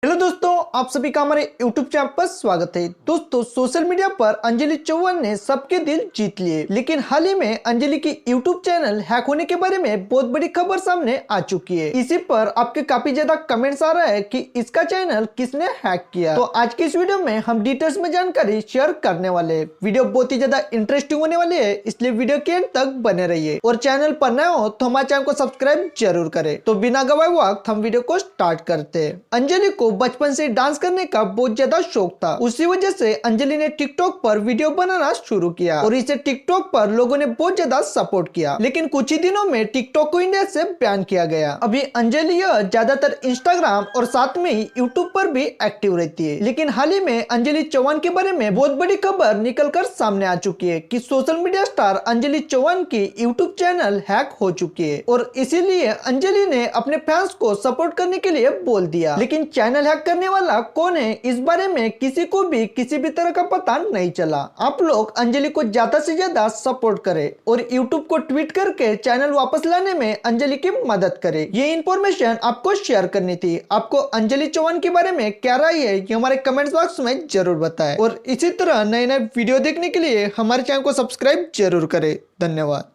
Hello दोस्तों, आप सभी का हमारे YouTube चैनल पर स्वागत है। दोस्तों, सोशल मीडिया पर अंजलि चौहान ने सबके दिल जीत लिए, लेकिन हाल ही में अंजलि की YouTube चैनल हैक होने के बारे में बहुत बड़ी खबर सामने आ चुकी है। इसी पर आपके काफी ज्यादा कमेंट्स आ रहा है कि इसका चैनल किसने हैक किया। तो आज की इस वीडियो में हम डिटेल्स में जानकारी शेयर करने वाले हैं। वीडियो बहुत ही ज्यादा इंटरेस्टिंग होने वाली है, इसलिए वीडियो के एंड तक बने रहिए और चैनल पर नए हो तो हमारे चैनल को सब्सक्राइब जरूर करें। तो बिना गवाए वक्त हम वीडियो को स्टार्ट करते हैं। अंजलि को बचपन से डांस करने का बहुत ज्यादा शौक था। उसी वजह से अंजलि ने टिकटॉक पर वीडियो बनाना शुरू किया और इसे टिकटॉक पर लोगों ने बहुत ज्यादा सपोर्ट किया। लेकिन कुछ ही दिनों में टिकटॉक को इंडिया से बैन किया गया। अभी अंजलि ज्यादातर इंस्टाग्राम और साथ में ही यूट्यूब पर भी एक्टिव रहती है। लेकिन हाल ही में अंजलि चौहान के बारे में बहुत बड़ी खबर निकलकर सामने आ चुकी है कि social media star Anjali Chauhan की यूट्यूब चैनल हैक हो चुकी है और इसीलिए अंजलि ने अपने फैंस को सपोर्ट करने के लिए बोल दिया। लेकिन चैनल हैक करने वाला कौन है, इस बारे में किसी को भी किसी भी तरह का पता नहीं चला। आप लोग अंजलि को ज्यादा से ज्यादा सपोर्ट करें और यूट्यूब को ट्वीट करके चैनल वापस लाने में अंजलि की मदद करें। ये इन्फॉर्मेशन आपको शेयर करनी थी। आपको अंजलि चौहान के बारे में क्या राय है, ये हमारे कमेंट बॉक्स में जरूर बताएं और इसी तरह नए नए वीडियो देखने के लिए हमारे चैनल को सब्सक्राइब जरूर करें। धन्यवाद।